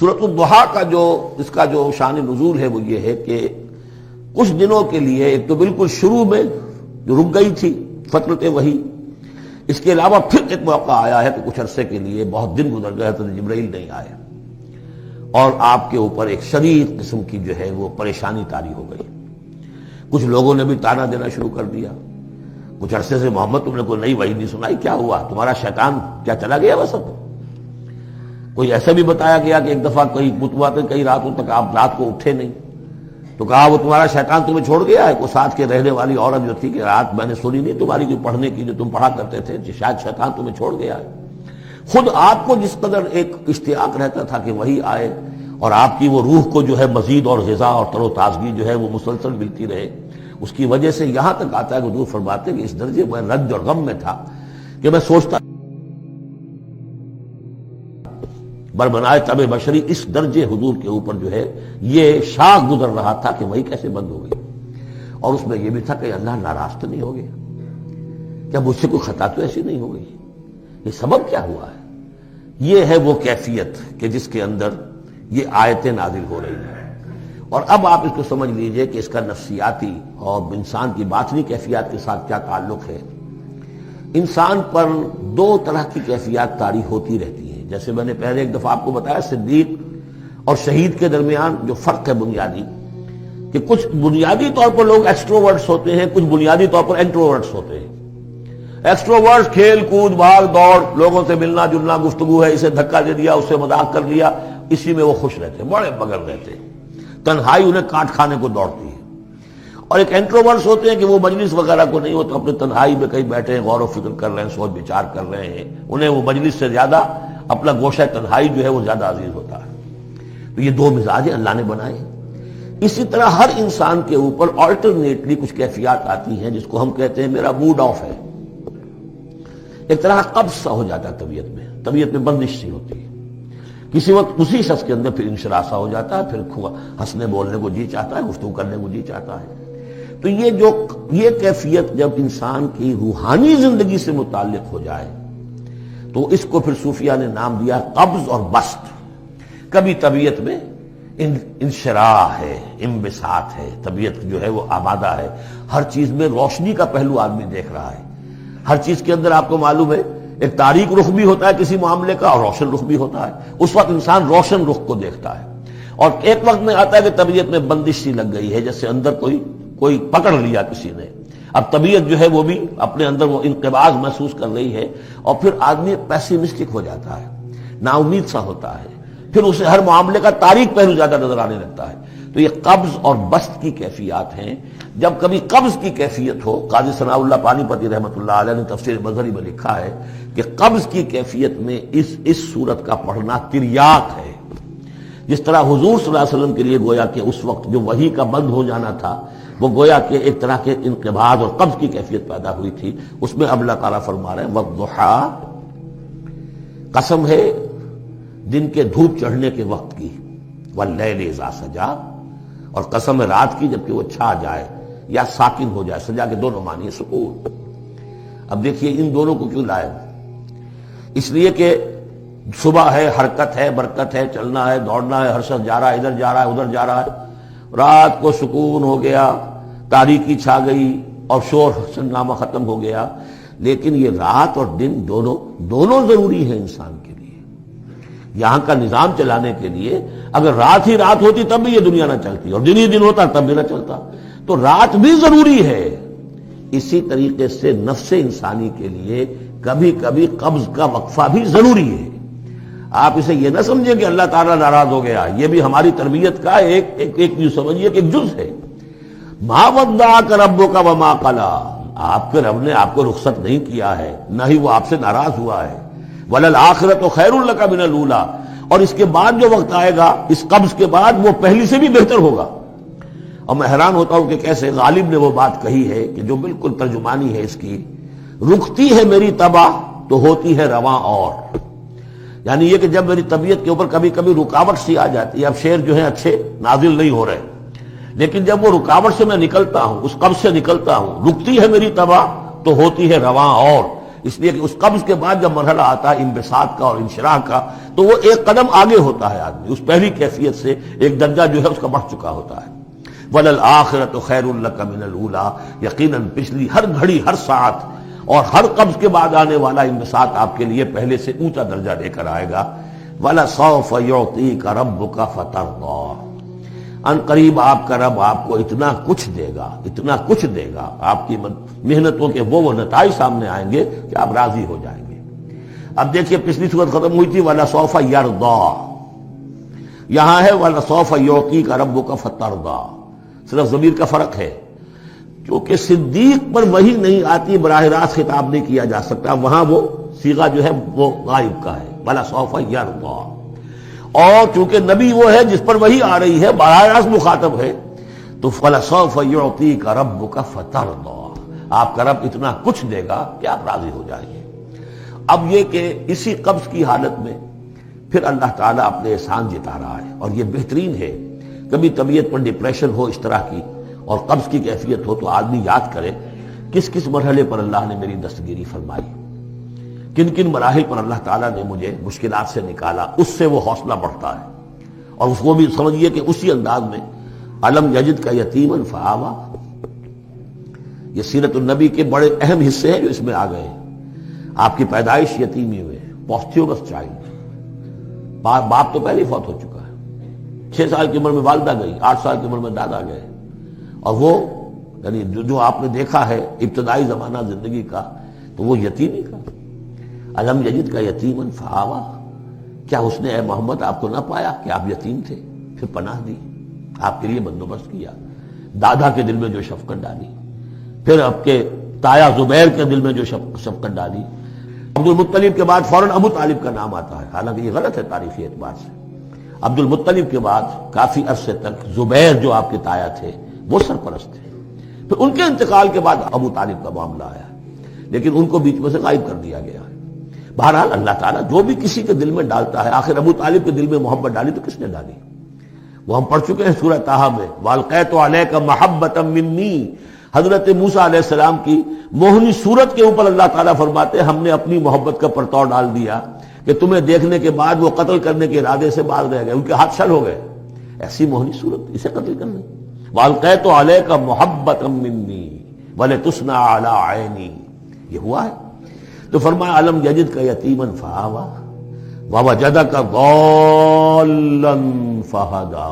سورۃ الضحیٰ کا جو اس کا جو شان نزول ہے وہ یہ ہے کہ کچھ دنوں کے لیے، ایک تو بالکل شروع میں جو رک گئی تھی فترت وحی، اس کے علاوہ پھر ایک موقع آیا ہے کہ کچھ عرصے کے لیے بہت دن گزر گئے حضرت جبرائیل نہیں آئے اور آپ کے اوپر ایک شدید قسم کی جو ہے وہ پریشانی طاری ہو گئی۔ کچھ لوگوں نے بھی طعنہ دینا شروع کر دیا، کچھ عرصے سے محمد تم نے کوئی نئی وحی نہیں سنائی، کیا ہوا تمہارا شیطان کیا چلا گیا وسط؟ کوئی ایسا بھی بتایا گیا کہ ایک دفعہ کئی متواتر کئی راتوں تک آپ رات کو اٹھے نہیں، تو کہا وہ تمہارا شیطان تمہیں چھوڑ گیا ہے۔ وہ ساتھ کے رہنے والی عورت جو تھی کہ رات میں نے سنی نہیں تمہاری جو پڑھنے کی جو تم پڑھا کرتے تھے، شاید شیطان تمہیں چھوڑ گیا ہے۔ خود آپ کو جس قدر ایک اشتیاق رہتا تھا کہ وہی آئے اور آپ کی وہ روح کو جو ہے مزید اور غذا اور تر و تازگی جو ہے وہ مسلسل ملتی رہے، اس کی وجہ سے یہاں تک آتا ہے کہ حضور فرماتے ہیں کہ اس درجے میں رنج اور غم میں تھا کہ میں سوچتا بربنائے طب بشری، اس درجے حضور کے اوپر جو ہے یہ شاخ گزر رہا تھا کہ وہی کیسے بند ہو گئی۔ اور اس میں یہ بھی تھا کہ اللہ ناراض تو نہیں ہو گیا، کیا مجھ سے کوئی خطا تو ایسی نہیں ہو گئی، یہ سبب کیا ہوا ہے؟ یہ ہے وہ کیفیت کہ جس کے اندر یہ آیتیں نازل ہو رہی ہیں۔ اور اب آپ اس کو سمجھ لیجئے کہ اس کا نفسیاتی اور انسان کی باطنی کیفیات کے ساتھ کیا تعلق ہے۔ انسان پر دو طرح کی کیفیات طاری ہوتی رہتی ہیں، جیسے میں نے پہلے ایک دفعہ آپ کو بتایا صدیق اور شہید کے درمیان جو فرق ہے بنیادی، کہ کچھ بنیادی طور پر لوگ ایکسٹروورٹس ہوتے ہیں، کچھ بنیادی طور پر انٹروورٹس ہوتے ہیں۔ ایکسٹروورٹس کھیل کود بھاگ دوڑ، لوگوں سے ملنا جلنا، گفتگو ہے، اسے دھکا دے دیا اس سے مذاق کر لیا، اسی میں وہ خوش رہتے ہیں، بڑے مگن رہتے ہیں، تنہائی انہیں کاٹ کھانے کو دوڑتی ہے۔ اور ایک انٹروورٹس ہوتے ہیں کہ وہ مجلس وغیرہ کو نہیں ہوتا، اپنے تنہائی میں کہیں بیٹھے ہیں، غور و فکر کر رہے ہیں، سوچ بچار کر رہے ہیں، انہیں وہ مجلس سے زیادہ اپنا گوشہ تنہائی جو ہے وہ زیادہ عزیز ہوتا ہے۔ تو یہ دو مزاج اللہ نے بنائے ہیں۔ اسی طرح ہر انسان کے اوپر آلٹرنیٹلی کچھ کیفیات آتی ہیں جس کو ہم کہتے ہیں میرا موڈ آف ہے، ایک طرح کا قبض سا ہو جاتا ہے طبیعت میں بندش سی ہوتی ہے، کسی وقت اسی شخص کے اندر پھر انشراح سا ہو جاتا ہے، پھر ہنسنے بولنے کو جی چاہتا ہے، گفتگو کرنے کو جی چاہتا ہے۔ تو یہ کیفیت جب انسان کی روحانی زندگی سے متعلق ہو جائے تو اس کو پھر صوفیہ نے نام دیا قبض اور بسط۔ کبھی طبیعت میں انشراح ہے، انبساط ہے، طبیعت جو ہے وہ آبادہ ہے، ہر چیز میں روشنی کا پہلو آدمی دیکھ رہا ہے، ہر چیز کے اندر آپ کو معلوم ہے ایک تاریک رخ بھی ہوتا ہے کسی معاملے کا اور روشن رخ بھی ہوتا ہے، اس وقت انسان روشن رخ کو دیکھتا ہے۔ اور ایک وقت میں آتا ہے کہ طبیعت میں بندش سی لگ گئی ہے، جیسے اندر کوئی پکڑ لیا کسی نے، اب طبیعت جو ہے وہ بھی اپنے اندر وہ انقباض محسوس کر رہی ہے، اور پھر آدمی پیسیمسٹک ہو جاتا ہے، نا امید سا ہوتا ہے، پھر اسے ہر معاملے کا تاریک پہلو زیادہ نظر آنے لگتا ہے۔ تو یہ قبض اور بسط کی کیفیات ہیں۔ جب کبھی قبض کی کیفیت ہو، قاضی ثناء اللہ پانی پتی رحمۃ اللہ علیہ نے تفسیر مظہری میں لکھا ہے کہ قبض کی کیفیت میں اس صورت کا پڑھنا تریاق ہے، جس طرح حضور صلی اللہ علیہ وسلم کے لیے گویا کہ اس وقت جو وحی کا بند ہو جانا تھا وہ گویا کہ ایک طرح کے انقباض اور قبض کی کیفیت پیدا ہوئی تھی، اس میں اب اللہ تعالیٰ فرما رہے ہیں والضحیٰ، قسم ہے دن کے دھوپ چڑھنے کے وقت کی، واللیل اذا سجا، اور قسم ہے رات کی جبکہ وہ چھا جائے یا ساکن ہو جائے، سجا کے دونوں معنی سکون۔ اب دیکھیے ان دونوں کو کیوں لائے؟ اس لیے کہ صبح ہے، حرکت ہے، برکت ہے، چلنا ہے، دوڑنا ہے، ہر شخص جا رہا ہے، ادھر جا رہا ہے، ادھر جا رہا ہے، رات کو سکون ہو گیا، تاریکی چھا گئی اور شور ہنگامہ ختم ہو گیا۔ لیکن یہ رات اور دن دونوں ضروری ہیں انسان کے لیے، یہاں کا نظام چلانے کے لیے۔ اگر رات ہی رات ہوتی تب بھی یہ دنیا نہ چلتی، اور دن ہی دن ہوتا تب بھی نہ چلتا، تو رات بھی ضروری ہے۔ اسی طریقے سے نفس انسانی کے لیے کبھی کبھی قبض کا وقفہ بھی ضروری ہے۔ آپ اسے یہ نہ سمجھیں کہ اللہ تعالیٰ ناراض ہو گیا، یہ بھی ہماری تربیت کا ایک سمجھیے کہ ایک جز ہے۔ ما ودعک ربک وما قلی، آپ کے رب نے آپ کو رخصت نہیں کیا ہے، نہ ہی وہ آپ سے ناراض ہوا ہے۔ وللآخرۃ خیر لک من الاولی، اور اس کے بعد جو وقت آئے گا اس قبض کے بعد وہ پہلی سے بھی بہتر ہوگا۔ اور میں حیران ہوتا ہوں کہ کیسے غالب نے وہ بات کہی ہے کہ جو بالکل ترجمانی ہے اس کی، رکتی ہے میری طبع تو ہوتی ہے رواں اور، یعنی یہ کہ جب میری طبیعت کے اوپر کبھی کبھی رکاوٹ سی آ جاتی ہے، اب شعر جو ہے اچھے نازل نہیں ہو رہے، لیکن جب وہ رکاوٹ سے میں نکلتا ہوں، اس قبض سے نکلتا ہوں، رکتی ہے میری طبع تو ہوتی ہے رواں اور، اس لیے کہ اس قبض کے بعد جب مرحلہ آتا ہے انبساط کا اور انشراح کا تو وہ ایک قدم آگے ہوتا ہے آدمی، اس پہلی کیفیت سے ایک درجہ جو ہے اس کا بڑھ چکا ہوتا ہے۔ وَلَلْآخِرَةُ خَيْرٌ لَكَ مِنَ الْأُولَىٰ، یقیناً پچھلی ہر گھڑی، ہر ساعت اور ہر قبض کے بعد آنے والا انبساط آپ کے لیے پہلے سے اونچا درجہ لے کر آئے گا۔ وَلَسَوْفَ يُعْطِيكَ رَبُّكَ فَتَرْضَىٰ، ان قریب آپ کا رب آپ کو اتنا کچھ دے گا، اتنا کچھ دے گا، آپ کی محنتوں کے وہ نتائج سامنے آئیں گے کہ آپ راضی ہو جائیں گے۔ اب دیکھیے پچھلی صورت ختم ہوئی تھی وَلَسَوْفَ يَرْضَىٰ، یہاں ہے وَلَسَوْفَ يُعْطِيكَ رَبُّكَ فَتَرْضَىٰ، صرف ضمیر کا فرق ہے، کیونکہ صدیق پر وحی نہیں آتی، براہ راست خطاب نہیں کیا جا سکتا، وہاں وہ صیغہ جو ہے وہ غائب کا ہے، وَلَسَوْفَ يَرْضَىٰ، اور چونکہ نبی وہ ہے جس پر وحی آ رہی ہے، براہ راست مخاطب ہے، تو فَلَسَوْفَ يُعْطِيكَ رَبُّكَ فَتَرْضَىٰ، آپ کا رب اتنا کچھ دے گا کہ آپ راضی ہو جائیں گے۔ اب یہ کہ اسی قبض کی حالت میں پھر اللہ تعالیٰ اپنے احسان جتا رہا ہے، اور یہ بہترین ہے۔ کبھی طبیعت پر ڈپریشن ہو اس طرح کی اور قبض کی کیفیت ہو تو آدمی یاد کرے کس کس مرحلے پر اللہ نے میری دستگیری فرمائی، کن کن مراحل پر اللہ تعالیٰ نے مجھے مشکلات سے نکالا، اس سے وہ حوصلہ بڑھتا ہے۔ اور اس کو بھی سمجھیے کہ اسی انداز میں علم یجد کا یتیمن فآوا، یہ سیرت النبی کے بڑے اہم حصے ہیں جو اس میں آ گئے ہیں۔ آپ کی پیدائش یتیمی ہوئے، پوسٹیومس چائلڈ، باپ تو پہلے ہی فوت ہو چکا ہے، 6 سال کی عمر میں والدہ گئی، 8 سال کی عمر میں دادا گئے، اور وہ یعنی جو آپ نے دیکھا ہے ابتدائی زمانہ زندگی کا تو وہ یتیمی کا۔ علم یجد کا یتیمن فآوا، کیا اس نے اے محمد آپ کو نہ پایا کہ آپ یتیم تھے، پھر پناہ دی، آپ کے لیے بندوبست کیا، دادا کے دل میں جو شفقت ڈالی، پھر آپ کے تایا زبیر کے دل میں جو شفقت ڈالی۔ عبد المطلب کے بعد فوراً ابو طالب کا نام آتا ہے، حالانکہ یہ غلط ہے تاریخی اعتبار سے۔ عبد المطلب کے بعد کافی عرصے تک زبیر جو آپ کے تایا تھے وہ سرپرست تھے، پھر ان کے انتقال کے بعد ابو طالب کا معاملہ آیا، لیکن ان کو بیچ میں سے غائب کر دیا گیا ہے۔ بہرحال اللہ تعالیٰ جو بھی کسی کے دل میں ڈالتا ہے، آخر ابو طالب کے دل میں محبت ڈالی تو کس نے ڈالی؟ وہ ہم پڑھ چکے ہیں سورہ طٰہٰ میں، وَأَلْقَيْتُ عَلَيْكَ مَحَبَّةً مِّنِّي، حضرت موسیٰ علیہ السلام کی موہنی صورت کے اوپر اللہ تعالیٰ فرماتے ہیں ہم نے اپنی محبت کا پرتو ڈال دیا کہ تمہیں دیکھنے کے بعد وہ قتل کرنے کے ارادے سے باز رہ گئے، ان کے ہاتھ شل ہو گئے، ایسی موہنی صورت، اسے قتل کرنا۔ وَأَلْقَيْتُ عَلَيْكَ مَحَبَّةً مِّنِّي وَلِتُصْنَعَ عَلَىٰ عَيْنِي، یہ ہوا ہے۔ تو فرمایا علم یجد کا یتیمن فآوا ووجدک ضالا فہدا،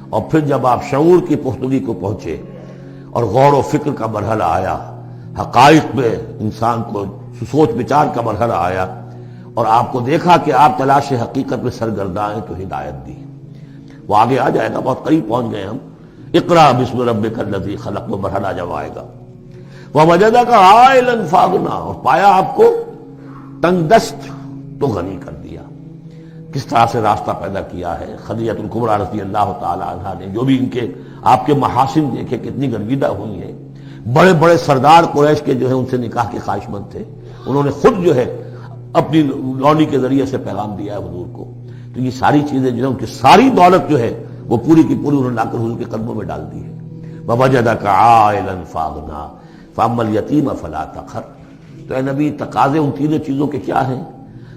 اور پھر جب آپ شعور کی پختگی کو پہنچے اور غور و فکر کا مرحلہ آیا، حقائق میں انسان کو سوچ بچار کا مرحلہ آیا، اور آپ کو دیکھا کہ آپ تلاش حقیقت میں سرگرداں ہیں تو ہدایت دی۔ وہ آگے آ جائے گا، بہت قریب پہنچ گئے ہم، اقرا بسم ربک الذی خلق، وہ مرحلہ جب آئے گا۔ وَوَجَدَكَ عَائِلًا فَأَغْنَىٰ، اور پایا آپ کو تنگ دست تو غنی کر دیا۔ کس طرح سے راستہ پیدا کیا ہے خدیجہ الکبریٰ رضی اللہ تعالی عنہا نے، جو بھی ان کے آپ کے محاسن دیکھے کتنی گرویدہ ہوئی ہیں۔ بڑے بڑے سردار قریش کے جو ہے ان سے نکاح کے خواہش مند تھے، انہوں نے خود جو ہے اپنی لونی کے ذریعے سے پیغام دیا ہے حضور کو، تو یہ ساری چیزیں جو ہے ان کی ساری دولت جو ہے وہ پوری کی پوری انہوں نے لا کر حضور کے قدموں میں ڈال دی ہے۔ وَوَجَدَكَ عَائِلًا فَأَغْنَىٰ فَأَمَّا الْيَتِيمَ فَلَا تَقْهَرْ، تو اے نبی تقاضے ان تینوں چیزوں کے کیا ہیں؟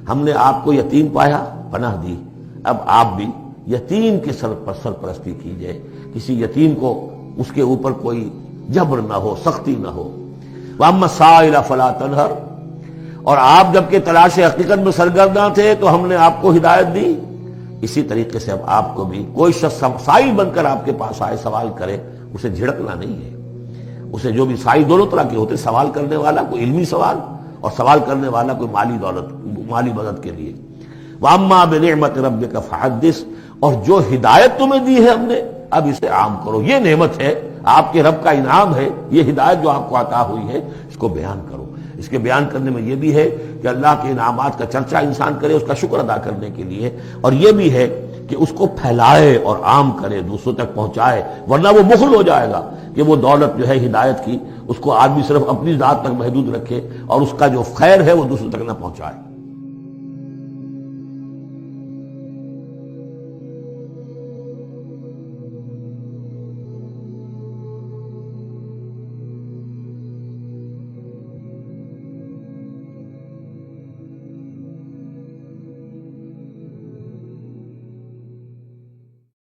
ہم نے آپ کو یتیم پایا، پناہ دی، اب آپ بھی یتیم کے سرپرستی کیجئے، کسی یتیم کو اس کے اوپر کوئی جبر نہ ہو، سختی نہ ہو۔ وَأَمَّا السَّائِلَ فَلَا تَنْهَرْ، اور آپ جبکہ تلاش حقیقت میں سرگرداں تھے تو ہم نے آپ کو ہدایت دی، اسی طریقے سے اب آپ کو بھی کوئی شخص سائل بن کر آپ کے پاس آئے سوال کرے، اسے جھڑکنا نہیں ہے۔ اسے جو بھی سائل دونوں طرح کے ہوتے، سوال کرنے والا کوئی علمی سوال اور سوال کرنے والا کوئی مالی دولت، مالی مدد کے لیے۔ وَأَمَّا بِنِعْمَةِ رَبِّكَ فَحَدِّثْ، اور جو ہدایت تمہیں دی ہے ہم نے اب اسے عام کرو، یہ نعمت ہے، آپ کے رب کا انعام ہے، یہ ہدایت جو آپ کو عطا ہوئی ہے اس کو بیان کرو۔ اس کے بیان کرنے میں یہ بھی ہے کہ اللہ کے انعامات کا چرچا انسان کرے اس کا شکر ادا کرنے کے لیے، اور یہ بھی ہے کہ اس کو پھیلائے اور عام کرے، دوسروں تک پہنچائے، ورنہ وہ بخل ہو جائے گا کہ وہ دولت جو ہے ہدایت کی اس کو آدمی صرف اپنی ذات تک محدود رکھے اور اس کا جو خیر ہے وہ دوسروں تک نہ پہنچائے۔